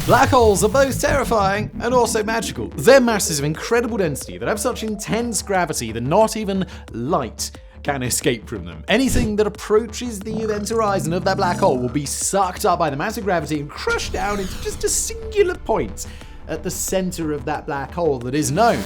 Black holes are both terrifying and also magical. They're masses of incredible density that have such intense gravity that not even light can escape from them. Anything that approaches the event horizon of that black hole will be sucked up by the massive gravity and crushed down into just a singular point at the center of that black hole that is known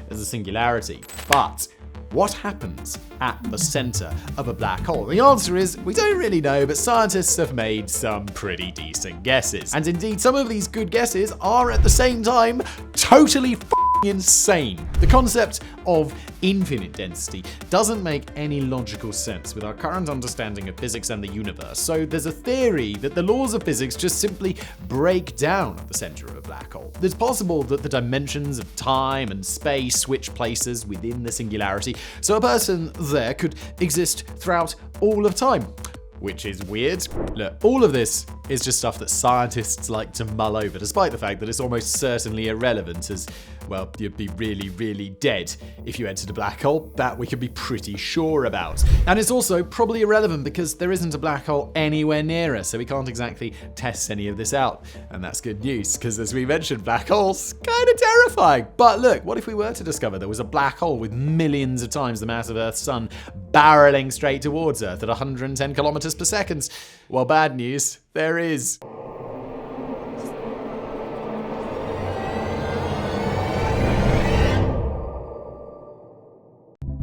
as a singularity. But what happens at the center of a black hole? The answer is we don't really know, but scientists have made some pretty decent guesses. And indeed, some of these good guesses are at the same time totally insane. The concept of infinite density doesn't make any logical sense with our current understanding of physics and the universe. So there's a theory that the laws of physics just simply break down at the center of a black hole. It's possible that the dimensions of time and space switch places within the singularity, so a person there could exist throughout all of time. Which is weird. Look, all of this is just stuff that scientists like to mull over, despite the fact that it's almost certainly irrelevant, as, well, you'd be really, really dead if you entered a black hole. That we can be pretty sure about. And it's also probably irrelevant because there isn't a black hole anywhere near us, so we can't exactly test any of this out. And that's good news, because as we mentioned, black holes, kind of terrifying. But look, what if we were to discover there was a black hole with millions of times the mass of Earth's sun barreling straight towards Earth at 110 kilometers per second? Well, bad news, there is.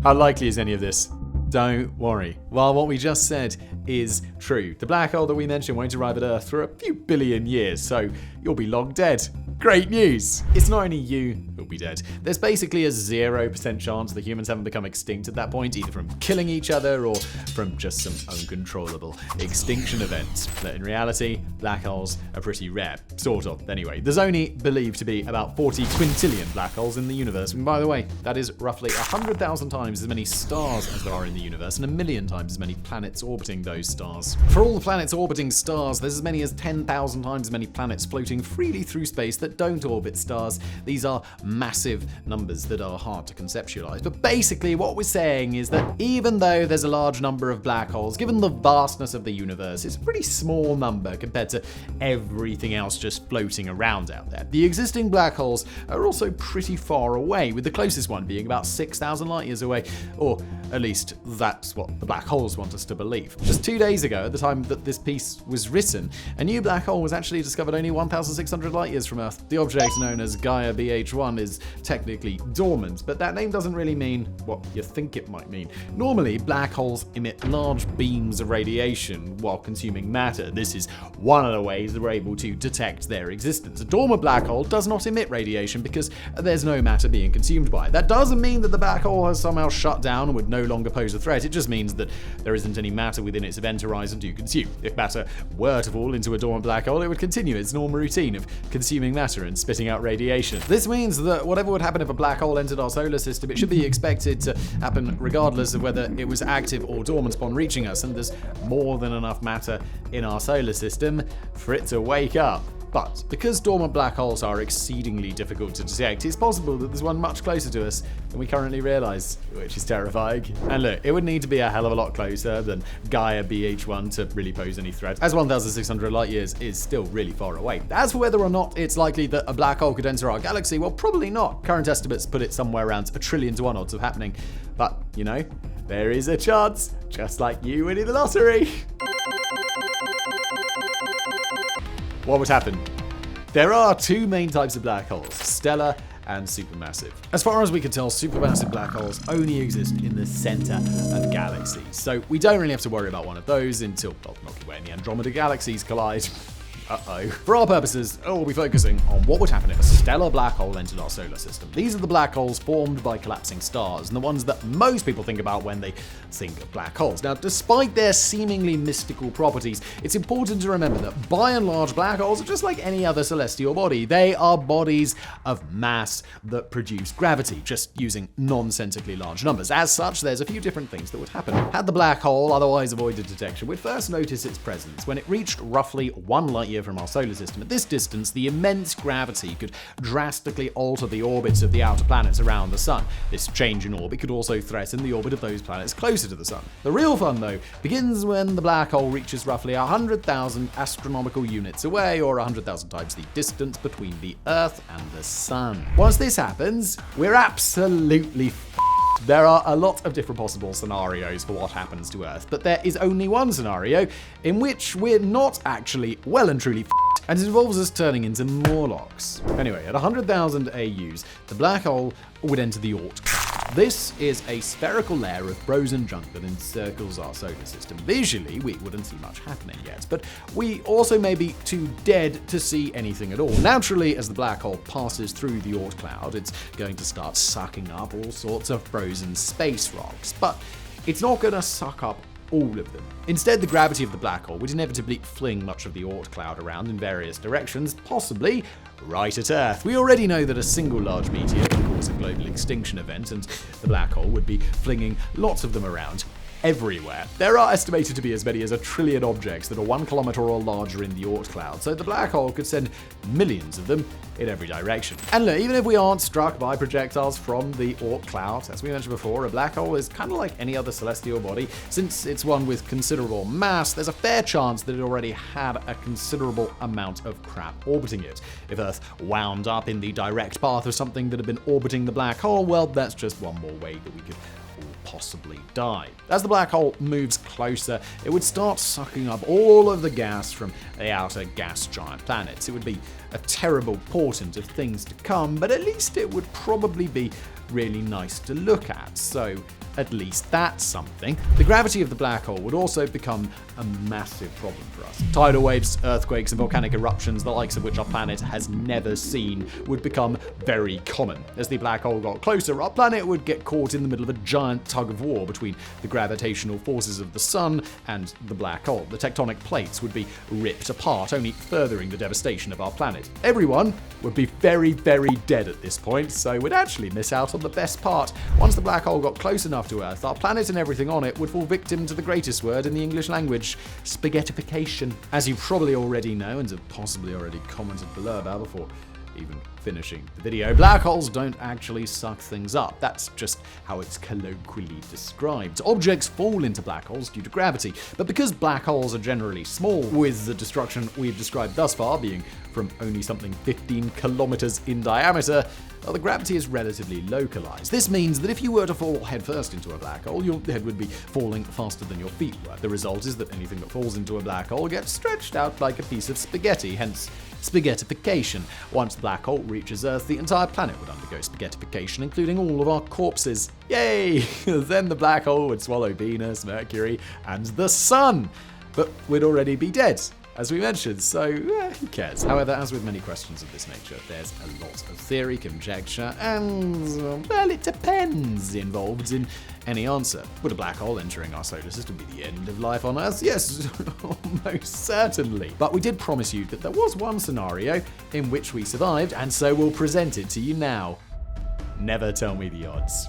How likely is any of this? Don't worry. Well, what we just said is true. The black hole that we mentioned won't arrive at Earth for a few billion years, so you'll be long dead. Great news! It's not only you who'll be dead. There's basically a 0% chance that humans haven't become extinct at that point, either from killing each other or from just some uncontrollable extinction event. But in reality, black holes are pretty rare. Sort of, anyway. There's only believed to be about 40 quintillion black holes in the universe. And by the way, that is roughly 100,000 times as many stars as there are in the universe, and 1 million times as many planets orbiting those stars. For all the planets orbiting stars, there's as many as 10,000 times as many planets floating freely through space that don't orbit stars. These are massive numbers that are hard to conceptualize. But basically what we're saying is that even though there's a large number of black holes, given the vastness of the universe, it's a pretty small number compared to everything else just floating around out there. The existing black holes are also pretty far away, with the closest one being about 6,000 light years away, or at least that's what the black holes want us to believe. Just 2 days ago, at the time that this piece was written, a new black hole was actually discovered only 1,600 light years from Earth. The object known as Gaia BH1 is technically dormant, but that name doesn't really mean what you think it might mean. Normally, black holes emit large beams of radiation while consuming matter. This is one of the ways that we're able to detect their existence. A dormant black hole does not emit radiation because there's no matter being consumed by it. That doesn't mean that the black hole has somehow shut down and would no longer pose a threat. It just means that there isn't any matter within its event horizon to consume. If matter were to fall into a dormant black hole, it would continue its normal routine of consuming matter and spitting out radiation. This means that whatever would happen if a black hole entered our solar system, it should be expected to happen regardless of whether it was active or dormant upon reaching us, and there's more than enough matter in our solar system for it to wake up. But because dormant black holes are exceedingly difficult to detect, it's possible that there's one much closer to us than we currently realize, which is terrifying. And look, it would need to be a hell of a lot closer than Gaia BH1 to really pose any threat, as 1,600 light years is still really far away. As for whether or not it's likely that a black hole could enter our galaxy, well, probably not. Current estimates put it somewhere around 1,000,000,000 to 1 odds of happening. But, you know, there is a chance, just like you winning the lottery. What would happen? There are two main types of black holes, stellar and supermassive. As far as we can tell, supermassive black holes only exist in the center of galaxies. So we don't really have to worry about one of those until, well, Milky Way and the Andromeda galaxies collide. Uh-oh. For our purposes, we'll be focusing on what would happen if a stellar black hole entered our solar system. These are the black holes formed by collapsing stars, and the ones that most people think about when they think of black holes. Now, despite their seemingly mystical properties, it's important to remember that by and large, black holes are just like any other celestial body. They are bodies of mass that produce gravity, just using nonsensically large numbers. As such, there's a few different things that would happen. Had the black hole otherwise avoided detection, we'd first notice its presence when it reached roughly 1 light year light-year from our solar system. At this distance, the immense gravity could drastically alter the orbits of the outer planets around the Sun. This change in orbit could also threaten the orbit of those planets closer to the Sun. The real fun, though, begins when the black hole reaches roughly 100,000 astronomical units away, or 100,000 times the distance between the Earth and the Sun. Once this happens, we're absolutely There are a lot of different possible scenarios for what happens to Earth, but there is only one scenario in which we're not actually well and truly and it involves us turning into Morlocks. Anyway, at 100,000 AUs, the black hole would enter the Oort. This is a spherical layer of frozen junk that encircles our solar system. Visually, we wouldn't see much happening yet, but we also may be too dead to see anything at all. Naturally, as the black hole passes through the Oort cloud, it's going to start sucking up all sorts of frozen space rocks, but it's not going to suck up all of them. Instead, the gravity of the black hole would inevitably fling much of the Oort cloud around in various directions, possibly right at Earth. We already know that a single large meteor can cause a global extinction event, and the black hole would be flinging lots of them around everywhere. There are estimated to be as many as 1 trillion objects that are 1 kilometer or larger in the Oort cloud, so the black hole could send millions of them in every direction. And look, even if we aren't struck by projectiles from the Oort cloud, as we mentioned before, a black hole is kind of like any other celestial body. Since it's one with considerable mass, there's a fair chance that it already had a considerable amount of crap orbiting it. If Earth wound up in the direct path of something that had been orbiting the black hole, well, that's just one more way that we could possibly die. As the black hole moves closer, it would start sucking up all of the gas from the outer gas giant planets. It would be a terrible portent of things to come, but at least it would probably be really nice to look at, so at least that's something. The gravity of the black hole would also become a massive problem for us. Tidal waves, earthquakes, and volcanic eruptions, the likes of which our planet has never seen, would become very common. As the black hole got closer, our planet would get caught in the middle of a giant tug of war between the gravitational forces of the sun and the black hole. The tectonic plates would be ripped apart, only furthering the devastation of our planet. Everyone would be very, very dead at this point, so we'd actually miss out on the best part. Once the black hole got close enough to Earth, our planet and everything on it would fall victim to the greatest word in the English language, spaghettification. As you probably already know, and have possibly already commented below about before even finishing the video, black holes don't actually suck things up. That's just how it's colloquially described. Objects fall into black holes due to gravity, but because black holes are generally small, with the destruction we've described thus far being from only something 15 kilometers in diameter, well, the gravity is relatively localized. This means that if you were to fall headfirst into a black hole, your head would be falling faster than your feet were. The result is that anything that falls into a black hole gets stretched out like a piece of spaghetti, hence spaghettification. Once the black hole reaches Earth, the entire planet would undergo spaghettification, including all of our corpses. Yay! Then the black hole would swallow Venus, Mercury, and the Sun. But we'd already be dead, as we mentioned, so who cares? However, as with many questions of this nature, there's a lot of theory, conjecture, and, well, it depends involved in any answer. Would a black hole entering our solar system be the end of life on Earth? Yes, almost certainly. But we did promise you that there was one scenario in which we survived, and so we'll present it to you now. Never tell me the odds.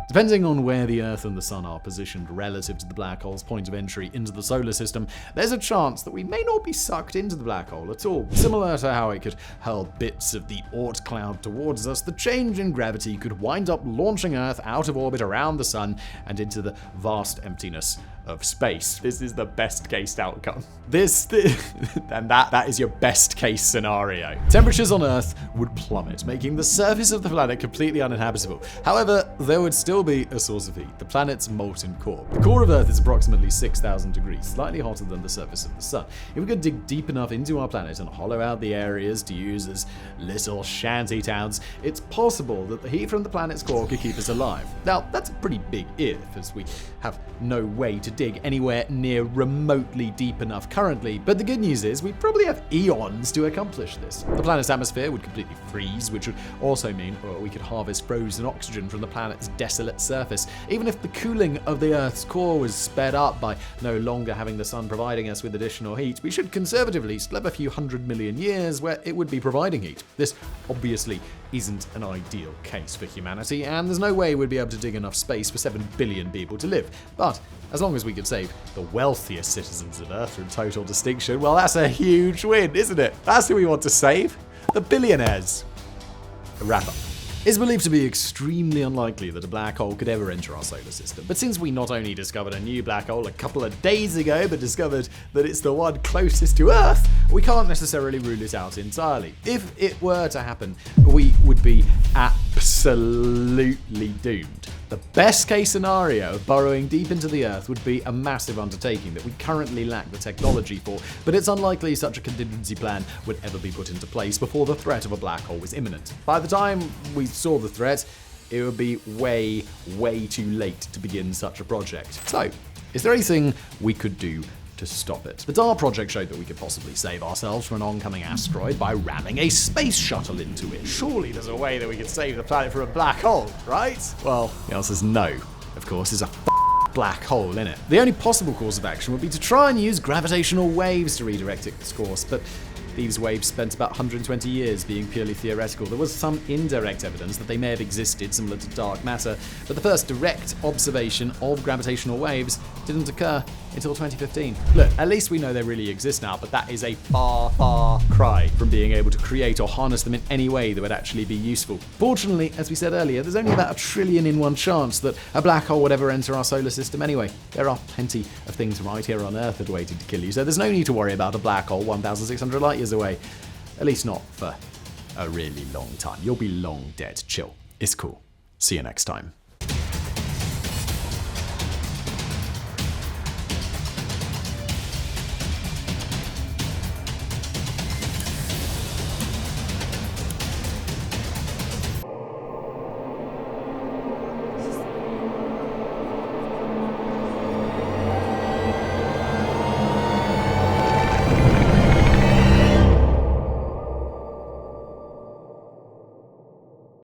Depending on where the Earth and the Sun are positioned relative to the black hole's point of entry into the solar system, there's a chance that we may not be sucked into the black hole at all. Similar to how it could hurl bits of the Oort cloud towards us, the change in gravity could wind up launching Earth out of orbit around the Sun and into the vast emptiness of space. This is the best case outcome. And that is your best case scenario. Temperatures on Earth would plummet, making the surface of the planet completely uninhabitable. However, there would still be a source of heat, the planet's molten core. The core of Earth is approximately 6,000 degrees, slightly hotter than the surface of the Sun. If we could dig deep enough into our planet and hollow out the areas to use as little shanty towns, it's possible that the heat from the planet's core could keep us alive. Now, that's a pretty big if, as we have no way to dig anywhere near remotely deep enough currently, but the good news is we probably have eons to accomplish this. The planet's atmosphere would completely freeze, which would also mean we could harvest frozen oxygen from the planet's desolate surface. Even if the cooling of the Earth's core was sped up by no longer having the sun providing us with additional heat, we should conservatively still have a few 100 million years where it would be providing heat. This obviously isn't an ideal case for humanity, and there's no way we'd be able to dig enough space for 7 billion people to live. But as long as as we could save the wealthiest citizens of Earth from total extinction, well, that's a huge win, isn't it? That's who we want to save. The billionaires. A wrap up. It's believed to be extremely unlikely that a black hole could ever enter our solar system. But since we not only discovered a new black hole a couple of days ago, but discovered that it's the one closest to Earth, we can't necessarily rule it out entirely. If it were to happen, we would be absolutely doomed. The best case scenario of burrowing deep into the Earth would be a massive undertaking that we currently lack the technology for, but it's unlikely such a contingency plan would ever be put into place before the threat of a black hole was imminent. By the time we saw the threat, it would be way, way too late to begin such a project. So, is there anything we could do to stop it? The DART project showed that we could possibly save ourselves from an oncoming asteroid by ramming a space shuttle into it. Surely there's a way that we could save the planet from a black hole, right? Well, the answer is no. Of course, there's a black hole in it. The only possible course of action would be to try and use gravitational waves to redirect its course, but these waves spent about 120 years being purely theoretical. There was some indirect evidence that they may have existed, similar to dark matter, but the first direct observation of gravitational waves didn't occur until 2015. Look, at least we know they really exist now, but that is a far, far cry from being able to create or harness them in any way that would actually be useful. Fortunately, as we said earlier, there's only about 1 trillion in 1 chance that a black hole would ever enter our solar system anyway. There are plenty of things right here on Earth that are waiting to kill you, so there's no need to worry about a black hole 1,600 light years away. At least not for a really long time. You'll be long dead. Chill. It's cool. See you next time.